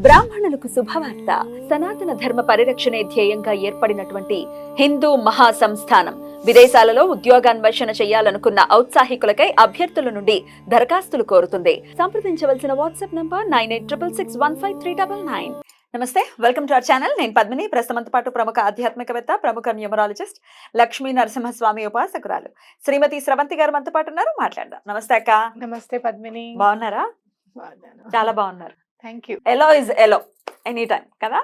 బ్రాహ్మణులకు శుభవార్త. సనాతన ధర్మ పరిరక్షణే ధ్యేయంగా ఏర్పడినటువంటి హిందూ మహాసంస్థానం విదేశాలలో ఉద్యోగాన్వేషణ చేయాలనుకున్న ఔత్సాహికులకై అభ్యర్థుల నుండి దరఖాస్తులు కోరుతుంది. సంప్రదించవలసిన వాట్సాప్ నంబర్ 9866615399. నమస్తే, వెల్కమ్ టు అవర్ ఛానల్. నేను పద్మిని. ప్రస్తుతంతో పాటు ప్రముఖ ఆధ్యాత్మికవేత్త, ప్రముఖ న్యూమరాలజిస్ట్, లక్ష్మీ నరసింహస్వామి ఉపాసకురాలు శ్రీమతి స్రవంతి గారు మనతో పాటు ఉన్నారు. మాట్లాడదాం. నమస్తే అక్క. నమస్తే పద్మిని. బాగున్నారా? చాలా బాగున్నారు. Thank you. Yellow is yellow any time కదా.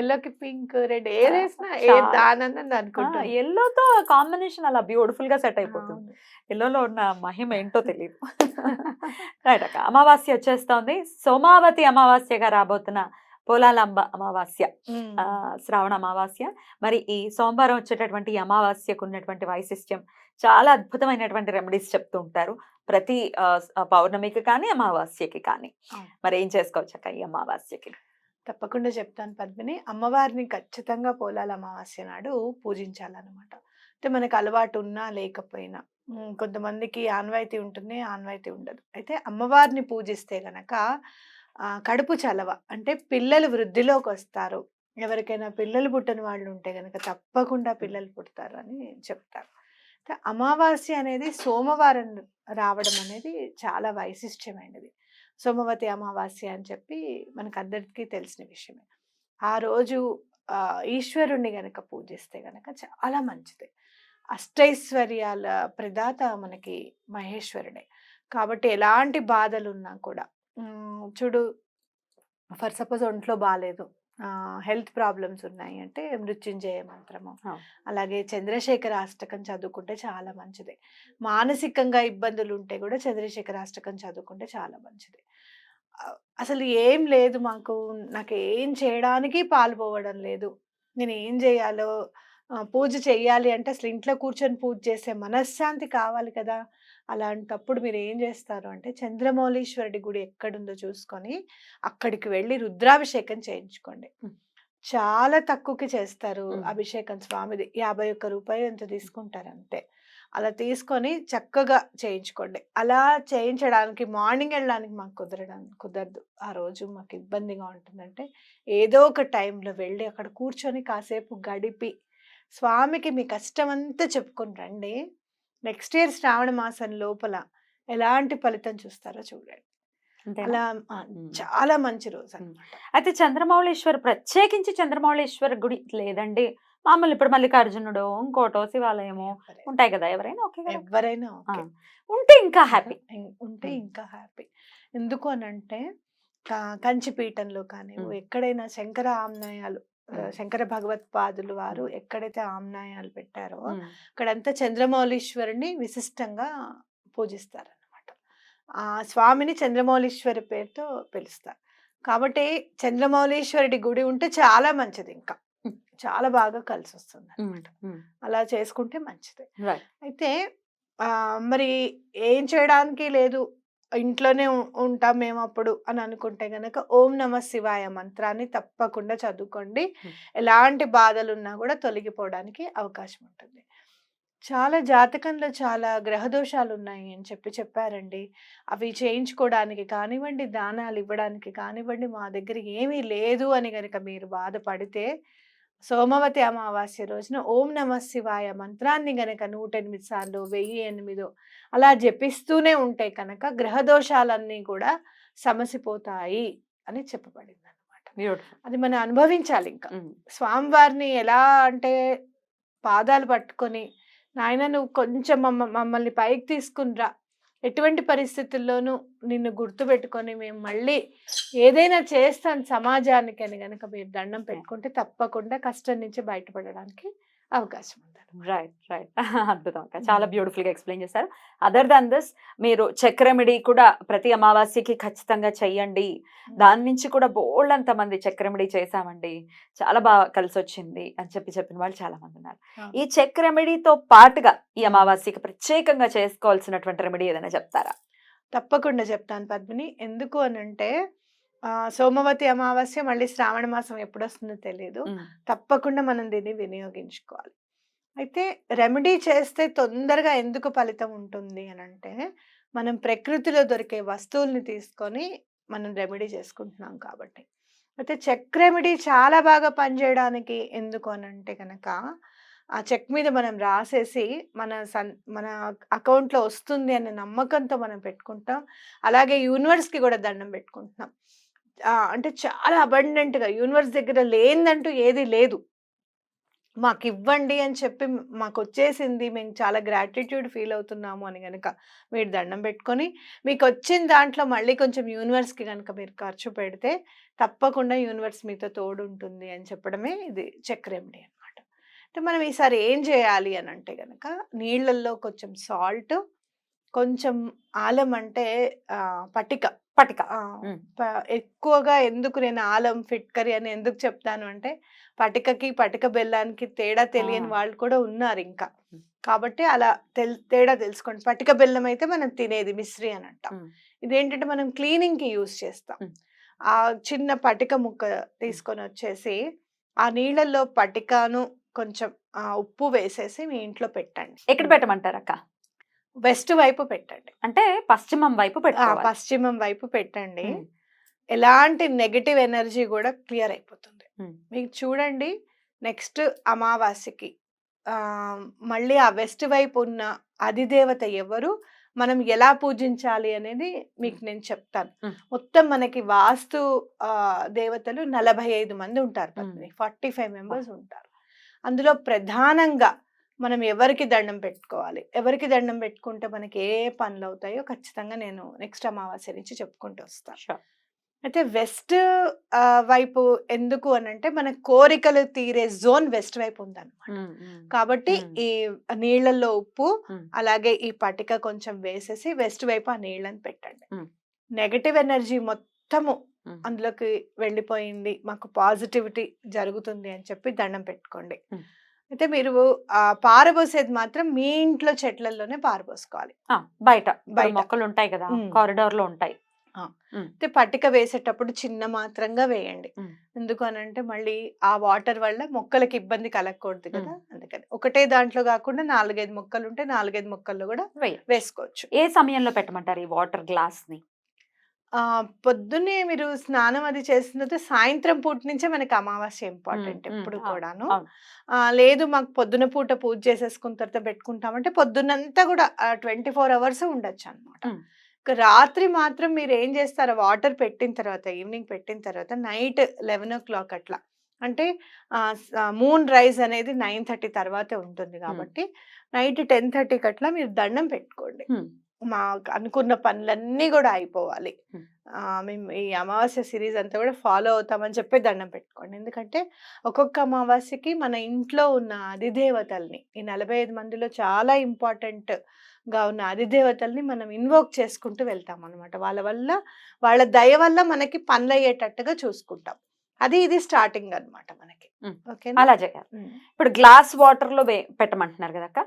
ఎల్లోకి పింక్ రెడ్ ఏదేసినా దానందని అనుకుంటా. ఎల్లోతో కాంబినేషన్ అలా బ్యూటిఫుల్ గా సెట్ అయిపోతుంది. ఎల్లోలో ఉన్న మహిమ ఏంటో తెలియదు. రైట్ అక్క, అమావాస్య వచ్చేస్తోంది. సోమావతి అమావాస్యగా రాబోతున్న పోలాలంబ అమావాస్య, శ్రావణ అమావాస్య. మరి ఈ సోమవారం వచ్చేటటువంటి అమావాస్యకు ఉన్నటువంటి వైశిష్ట్యం, చాలా అద్భుతమైనటువంటి రెమెడీస్ చెప్తూ ఉంటారు ప్రతి పౌర్ణమికి కానీ అమావాస్యకి కానీ. మరి ఏం చేసుకోవచ్చు అక్క ఈ అమావాస్యకి? తప్పకుండా చెప్తాను పద్మిని. అమ్మవారిని ఖచ్చితంగా పోలాల అమావాస్య నాడు పూజించాలన్నమాట. అంటే మనకు అలవాటు ఉన్నా లేకపోయినా, కొంతమందికి ఆన్వాయితీ ఉంటుంది, ఆన్వాయితీ ఉండదు. అయితే అమ్మవారిని పూజిస్తే గనక కడుపు చలవ, అంటే పిల్లలు వృద్ధిలోకి వస్తారు. ఎవరికైనా పిల్లలు పుట్టని వాళ్ళు ఉంటే గనక తప్పకుండా పిల్లలు పుడతారు అని చెప్తారు. అమావాస్య అనేది సోమవారం రావడం అనేది చాలా వైశిష్ట్యమైనది. సోమవతి అమావాస్య అని చెప్పి మనకు అందరికీ తెలిసిన విషయమే. ఆ రోజు ఈశ్వరుణ్ణి గనక పూజిస్తే గనక చాలా మంచిది. అష్టైశ్వర్యాల ప్రదాత మనకి మహేశ్వరుడే. కాబట్టి ఎలాంటి బాధలు ఉన్నా కూడా, చూడు, ఫర్ సపోజ్ ఒంట్లో బాగాలేదు, హెల్త్ ప్రాబ్లమ్స్ ఉన్నాయి అంటే మృత్యుంజయ మంత్రము, అలాగే చంద్రశేఖర అష్టకం చదువుకుంటే చాలా మంచిది. మానసికంగా ఇబ్బందులు ఉంటే కూడా చంద్రశేఖర అష్టకం చదువుకుంటే చాలా మంచిది. అసలు ఏం లేదు, నాకు ఏం చేయడానికి పాల్పోవడం లేదు, నేను ఏం చేయాలో, పూజ చెయ్యాలి అంటే అసలు ఇంట్లో కూర్చొని పూజ చేసే మనశ్శాంతి కావాలి కదా. అలాంటప్పుడు మీరు ఏం చేస్తారు అంటే, చంద్రమౌళీశ్వరుడి గుడి ఎక్కడుందో చూసుకొని అక్కడికి వెళ్ళి రుద్రాభిషేకం చేయించుకోండి. చాలా తక్కువకి చేస్తారు అభిషేకం స్వామిది. 51 రూపాయలు ఎంత తీసుకుంటారు అంతే. అలా తీసుకొని చక్కగా చేయించుకోండి. అలా చేయించడానికి మార్నింగ్ వెళ్ళడానికి మాకు కుదరదు, ఆ రోజు మాకు ఇబ్బందిగా ఉంటుందంటే ఏదో ఒక టైంలో వెళ్ళి అక్కడ కూర్చొని కాసేపు గడిపి స్వామికి మీ కష్టమంతా చెప్పుకొని రండి. నెక్స్ట్ ఇయర్ శ్రావణ మాసం లోపల ఎలాంటి ఫలితం చూస్తారో చూడండి. అలా చాలా మంచి రోజు అన్నమాట. అయితే చంద్రమౌళీశ్వర్, ప్రత్యేకించి చంద్రమౌళీశ్వర్ గుడి లేదండి, మామూలు ఇప్పుడు మల్లికార్జునుడు, ఇంకోటో శివాలయమో ఉంటాయి కదా, ఎవరైనా ఓకే ఉంటే ఇంకా హ్యాపీ. ఎందుకు అనంటే కంచిపీఠంలో కానీ ఎక్కడైనా శంకర ఆమ్నాయాలు, శంకర భగవత్పాదులు వారు ఎక్కడైతే ఆమ్నాయాలు పెట్టారో అక్కడంతా చంద్రమౌళీశ్వరుని విశిష్టంగా పూజిస్తారన్నమాట. ఆ స్వామిని చంద్రమౌళీశ్వరి పేరుతో పిలుస్తారు. కాబట్టి చంద్రమౌళీశ్వరుడి గుడి ఉంటే చాలా మంచిది, ఇంకా చాలా బాగా కలిసి వస్తుంది అన్నమాట. అలా చేసుకుంటే మంచిది. అయితే మరి ఏం చేయడానికి లేదు, ఇంట్లోనే ఉంటాం మేము అప్పుడు అని అనుకుంటే గనక ఓం నమ శివాయ మంత్రాన్ని తప్పకుండా చదువుకోండి. ఎలాంటి బాధలు ఉన్నా కూడా తొలగిపోవడానికి అవకాశం ఉంటుంది. చాలా జాతకంలో చాలా గ్రహదోషాలు ఉన్నాయి అని చెప్పారండి. అవి చేయించుకోవడానికి కానివ్వండి, దానాలు ఇవ్వడానికి కానివ్వండి, మా దగ్గర ఏమీ లేదు అని గనక మీరు బాధపడితే సోమవతి అమావాస్య రోజున ఓం నమ శివాయ మంత్రాన్ని గనక 108 సార్లు 1008 అలా జపిస్తూనే ఉంటే కనుక గ్రహదోషాలన్నీ కూడా సమసిపోతాయి అని చెప్పబడింది అనమాట. అది మనం అనుభవించాలి. ఇంకా స్వామివారిని ఎలా అంటే పాదాలు పట్టుకొని, నాయన నువ్వు కొంచెం మమ్మల్ని పైకి తీసుకునిరా, ఎటువంటి పరిస్థితుల్లోనూ నిన్ను గుర్తుపెట్టుకొని మేము మళ్ళీ ఏదైనా చేస్తాను సమాజానికి అని గనక మీరు దండం పెట్టుకుంటే తప్పకుండా కష్టం నుంచి బయటపడడానికి అవకాశం ఉంది. రైట్ అద్భుతం అక్క, చాలా బ్యూటిఫుల్ గా ఎక్స్ప్లెయిన్ చేశారు. అదర్ దాన్ దిస్, మీరు చక్రమిడి కూడా ప్రతి అమావాస్యకి ఖచ్చితంగా చెయ్యండి. దాని నుంచి కూడా బోల్డ్ అంత మంది చక్రమిడి చేశామండి, చాలా బాగా కలిసి వచ్చింది అని చెప్పిన వాళ్ళు చాలా మంది ఉన్నారు. ఈ చక్రమిడితో పాటుగా ఈ అమావాస్యకి ప్రత్యేకంగా చేసుకోవాల్సినటువంటి రెమెడీ ఏదైనా చెప్తారా? తప్పకుండా చెప్తాను పద్మిని. ఎందుకు అనంటే సోమవతి అమావాస్య మళ్ళీ శ్రావణ మాసం ఎప్పుడు వస్తుందో తెలియదు. తప్పకుండా మనం దీన్ని వినియోగించుకోవాలి. అయితే రెమెడీ చేస్తే తొందరగా ఎందుకు ఫలితం ఉంటుంది అనంటే, మనం ప్రకృతిలో దొరికే వస్తువుల్ని తీసుకొని మనం రెమెడీ చేసుకుంటున్నాం కాబట్టి. అయితే చెక్ రెమెడీ చాలా బాగా పనిచేయడానికి ఎందుకు అనంటే గనక, ఆ చెక్ మీద మనం రాసేసి మన అకౌంట్‌లో వస్తుంది అనే నమ్మకంతో మనం పెట్టుకుంటాం. అలాగే యూనివర్స్‌కి కూడా దండం పెట్టుకుంటున్నాం. అంటే చాలా అబండెంట్‌గా యూనివర్స్ దగ్గర లేనిదంటూ ఏది లేదు. మాకివ్వండి అని చెప్పి మాకొచ్చేసింది. మేము చాలా గ్రాటిట్యూడ్ ఫీల్ అవుతున్నాము అని గనక మీరు దండం పెట్టుకొని, మీకొచ్చిన దాంట్లో మళ్ళీ కొంచెం యూనివర్స్‌కి గనక మీరు ఖర్చు పెడితే, తప్పకుండా యూనివర్స్ మీతో తోడుంటుంది అని చెప్పడమే ఇది చెక్ రెమెడీ అన్నమాట. అంటే మనం ఈసారి ఏం చేయాలి అనంటే గనక, నీళ్ళల్లో కొంచెం సాల్ట్, కొంచెం ఆలం అంటే పటిక. పటిక. ఆ! ప ఎక్కువగా ఎందుకు నేను ఆలం, ఫిట్కరీ అని ఎందుకు చెప్తాను అంటే, పటికకి, పటిక బెల్లానికి తేడా తెలియని ఆ! వాళ్ళు కూడా ఉన్నారింకా. హ్మ్. కాబట్టి అలా తేడా తెలుసుకోండి. పటిక బెల్లం అయితే మనం తినేది మిశ్రీ అని అంటాం. హ్మ్. ఇదేంటంటే మనం క్లీనింగ్‌కి యూజ్ చేస్తాం. హ్మ్. ఆ చిన్న పటిక ముక్క తీసుకొనొచ్చేసి, ఆ నీళ్ళల్లో పటికాను కొంచెం ఉప్పు వేసేసి మీ ఇంట్లో పెట్టండి. ఎక్కడ పెట్టమంటారక్క? వెస్ట్ వైపు పెట్టండి. అంటే పశ్చిమం వైపు పెట్టుకోవాలి. పశ్చిమం వైపు పెట్టండి. హ్మ్. ఎలాంటి నెగెటివ్ ఎనర్జీ గూడా క్లియర్ అయిపోతుంది. హ్మ్. మీకు చూడండి నెక్స్ట్ అమావాస్యకి మళ్ళీ ఆ వెస్ట్ వైపు ఉన్న అధిదేవత ఎవరు? మనం ఎలా పూజించాలి అనేది మీకు నేను చెప్తాను. హ్మ్. మొత్తం మనకి వాస్తు దేవతలు 45 మంది ఉంటారు పద్మిని. 45 మెంబర్స్ ఉంటారు. అందులో ప్రధానంగా మనం ఎవరికి దండం పెట్టుకోవాలి? ఎవరికి దండం పెట్టుకుంటే మనకి ఏ పనులవుతాయో ఖచ్చితంగా నేను నెక్స్ట్ అమావాస్య నుంచి చెప్పుకుంటూ వస్తాను. షూర్. అయితే వెస్ట్ వైపు ఎందుకు అనంటే మన కోరికలు తీరే జోన్ వెస్ట్ వైపు ఉందన్నమాట. హ్మ్. హ్మ్. కాబట్టి హ్మ్. ఈ నీళ్ళల్లో ఉప్పు, హ్మ్. అలాగే ఈ పటిక కొంచెం వేసేసి వెస్ట్ వైపు ఆ నీళ్ళని పెట్టండి. హ్మ్. నెగెటివ్ ఎనర్జీ మొత్తము హ్మ్. అందులోకి వెళ్ళిపోయింది. మాకు పాజిటివిటీ జరుగుతుంది అని చెప్పి దండం పెట్టుకోండి. హ్మ్. అయితే మీరు పారబోసేది మాత్రం మీ ఇంట్లో చెట్లల్లోనే పారబోసుకోవాలి. ఆ! బయట. ఇప్పుడు బయట. మొక్కలుంటాయి కదా! హ్మ్. కారిడార్‌లో ఉంటాయి. ఆ! హ్మ్. అయితే పట్టిక వేసేటప్పుడు చిన్న మాత్రంగా వేయండి. హ్మ్. ఎందుకు అనంటే మళ్ళీ ఆ వాటర్ వల్ల మొక్కలకి ఇబ్బంది కలగకూడదు హ్మ్. కదా! అందుకని. ఒకటే దాంట్లో గాకుండా 4, 5 మొక్కలుంటే 4, 5 మొక్కల్లో గూడా వేయొచ్చు. వేసుకోవచ్చు. ఏ సమయంలో పెట్టమంటారు ఈ వాటర్ గ్లాస్‌ని? పొద్దున్నే మీరు స్నానం అది చేసిన తర్వాత సాయంత్రం పూట నుంచే మనకి అమావాస్య హ్మ్. ఇంపార్టెంట్ హ్మ్. ఎప్పుడు అవును. కూడాను. అవును. లేదు మాకు పొద్దున పూట పూజ చేసేసుకున్న తర్వాత పెట్టుకుంటామంటే పొద్దున్నంతా గూడా 24 అవర్స్ ఉండొచ్చనమాట. హ్మ్. ఇక రాత్రి మాత్రం మీరేం జేస్తారు వాటర్ పెట్టిన తర్వాత ఈవినింగ్ పెట్టిన తర్వాత నైట్ 11:00 అట్లా. అంటే మూన్ రైజ్ అనేది 9:30 తర్వాతే ఉంటుంది హ్మ్. గాబట్టి నైట్ 10:30కి అట్లా మీరు దండం పెట్టుకోండి. హ్మ్. మాకు అనుకున్న పనులన్నీ గూడా అయిపోవాలి. హ్మ్. మేము ఈ అమావాస్య సీరీస్ అంతా గూడా ఫాలో అవుతామని చెప్పి దండం పెట్టుకోండి. ఎందుకంటే ఒక్కొక్క అమావాస్యకి మన ఇంట్లో ఉన్న అధిదేవతల్ని ఈ 45 మందిలో చాలా ఇంపార్టెంట్‌గా ఉన్న అధిదేవతల్ని మనం ఇన్వోక్ చేసుకుంటూ వెళ్తామనమాట. వాళ్ళ దయ వల్ల మనకి పనులయ్యేటట్టుగా చూసుకుంటాం. ఇది స్టార్టింగ్ అన్నమాట మనకి. హ్మ్. ఓకేనా? అలా చేయాలి. హ్మ్. ఇప్పుడు గ్లాస్ వాటర్‌లో పెట్టమంటున్నారు గదక్క!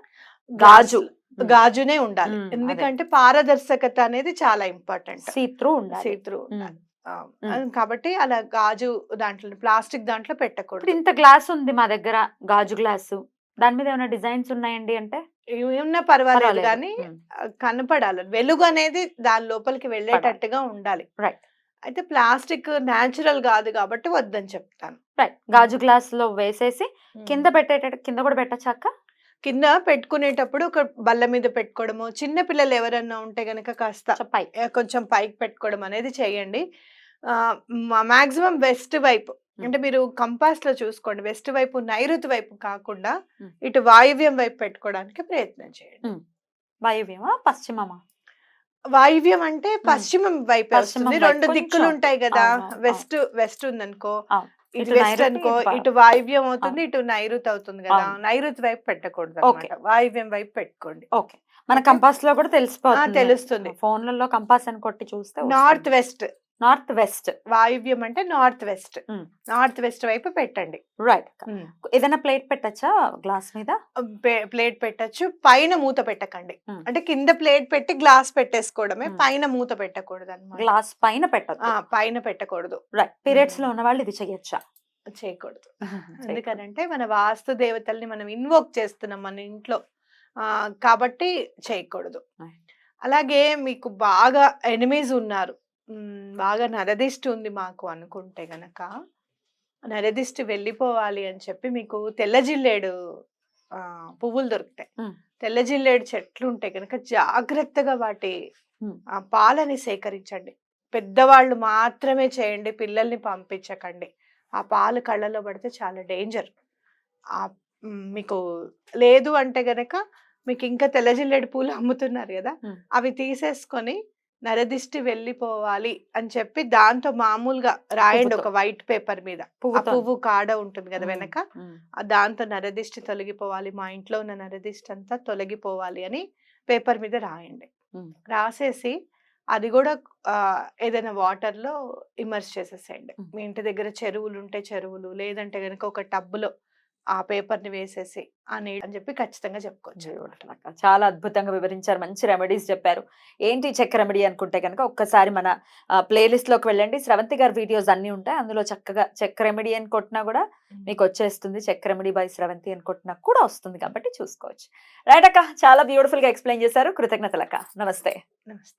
గాజు. హ్మ్. గాజునే ఉండాలి. హ్మ్. అదే. ఎందుకంటే పారదర్శకత అనేది చాలా ఇంపార్టెంట్. సీ త్రూ ఉండాలి. సీ త్రూ హ్మ్. ఉండాలి. హ్మ్. కాబట్టి అలా గాజు దాంట్లో ప్లాస్టిక్ దాంట్లో ఇప్పుడు పెట్టకూడదు. ఇంత గ్లాస్ ఉంది మా దగ్గర గాజు గ్లాసు. దాని మీద ఏమైనా డిజైన్స్ ఉన్నాయండి అంటే? ఏమున్నా పర్వాలేదు పర్వాలేదు. గానీ హ్మ్. కనపడాలి. వెలుగు అనేది దాని లోపలికి పడాలి. వెళ్ళేటట్టుగా ఉండాలి. రైట్. అయితే ప్లాస్టిక్ నేచురల్ గాదు గాబట్టి వద్దని చెప్తాను. రైట్. గాజు గ్లాస్‌లో వేసేసి హ్మ్. కింద కూడా పెట్టచ్చా అక్క? కింద పెట్టుకునేటప్పుడు ఒక బల్ల మీద పెట్టుకోవడము, చిన్న పిల్లలు ఎవరన్నా ఉంటే గనక కాస్త చెప్పాయి. కొంచెం పైకి పెట్టుకోవడం అనేది చేయండి. మాక్సిమం వెస్ట్ వైపు హ్మ్. అంటే మీరు కంపాస్‌లో చూసుకోండి. వెస్ట్ వైపు నైరుతి వైపు కాకుండా హ్మ్. ఇటు వాయువ్యం వైపు పెట్టుకోవడానికి ప్రయత్నం చేయండి. హ్మ్. వాయువ్యమా? పశ్చిమమా? వాయువ్యం అంటే హ్మ్. పశ్చిమం వైపే పశ్చిమం వస్తుంది. వైపు 2 కొంచెం దిక్కులుంటాయి గదా! అవునవును. అవును. వెస్ట్ ఉందనుకో, అవును. ఇటు ఇటు వెస్ట్ నైరుతి, అనుకో, ఇటు ఇటు వాయువ్యం అవుతుంది, అవును. ఇటు నైరుతి అవుతుంది గదా! అవును. నైరుతి వైపు ఓకే. పెట్టకూడదనమాట. వాయువ్యం వైపు పెట్టుకోండి. ఓకే. మన ఓకే. కంపాస్‌లో కూడా తెలిసిపోతుంది. తెలుస్తుంది. ఫోన్‌లలో కంపాస్ అని కొట్టి చూస్తే నార్త్ వస్తుంది. వెస్ట్. North west. వాయువ్యం అంటే north west. Hmm. North west వైపు పెట్టండి. రైట్ అక్క. హ్మ్. ఏదైనా ప్లేట్ పెట్టచ్చా గ్లాస్ మీద? ప్లేట్ పెట్టొచ్చు. పైన మూత పెట్టకండి. హ్మ్. అంటే కింద ప్లేట్ పెట్టి గ్లాస్ పెట్టేసుకోవడమే. హ్మ్. పైన మూత పెట్టకూడదనమాట. గ్లాస్ పైన పెట్టొద్దు. పైన పెట్టకూడదు. రైట్. పీరియడ్స్‌లో ఉన్నవాళ్ళు ఇది చెయ్యొచ్చా? చేయకూడదు. చేయకూడదు. ఎందుకనంటే మన వాస్తు దేవతల్ని మనం ఇన్వోక్ చేస్తున్నాం మన ఇంట్లో. కాబట్టి చేయకూడదు. రైట్. అలాగే మీకు బాగా ఎనిమీస్ ఉన్నారు. బాగా నరదిష్టి ఉంది మాకు అనుకుంటే గనక, నరదిష్టి వెళ్ళిపోవాలి అని చెప్పి మీకు తెల్ల జిల్లేడు పువ్వులు దొరుకుతాయి. తెల్ల జిల్లేడు చెట్లు ఉంటే గనక జాగ్రత్తగా వాటి పాలని సేకరించండి. పెద్దవాళ్ళు మాత్రమే చేయండి, పిల్లల్ని పంపించకండి. ఆ పాలు కళ్ళలో పడితే చాలా డేంజర్. మీకు లేదు అంటే గనక మీకు ఇంకా తెల్ల జిల్లేడు పూలు అమ్ముతున్నారు కదా, అవి తీసేసుకొని నరదిష్టి వెళ్ళిపోవాలి అని చెప్పి దాంతో మామూలుగా రాయండి ఒక వైట్ పేపర్ మీద. ఆ పువ్వు కాడ ఉంటుంది కదా వెనక, దాంతో నరదిష్టి తొలగిపోవాలి, మా ఇంట్లో ఉన్న నరదిష్టి అంతా తొలగిపోవాలి అని పేపర్ మీద రాయండి. రాసేసి అది కూడా ఏదైనా వాటర్ లో ఇమర్స్ చేసేసేయండి. మీ ఇంటి దగ్గర చెరువులు ఉంటే చెరువులు, లేదంటే గనక ఒక టబ్బులో ఆ పేపర్ ని వేసేసి అని చెప్పి ఖచ్చితంగా చెప్పుకోవచ్చు. చాలా అద్భుతంగా వివరించారు, మంచి రెమెడీస్ చెప్పారు. ఏంటి చెక్ రెమెడీ అనుకుంటే కనుక ఒక్కసారి మన ప్లేలిస్ట్ లోకి వెళ్ళండి. స్రవంతి గారి వీడియోస్ అన్ని ఉంటాయి, అందులో చక్కగా చెక్ రెమెడీ అని కొట్టినా కూడా మీకు వచ్చేస్తుంది. చెక్ రెమెడీ బై స్రవంతి అని కొట్టినా కూడా వస్తుంది, కాబట్టి చూసుకోవచ్చు. రైట్ అక్క, చాలా బ్యూటిఫుల్ గా ఎక్స్ప్లెయిన్ చేశారు. కృతజ్ఞతలు అక్క. నమస్తే. నమస్తే.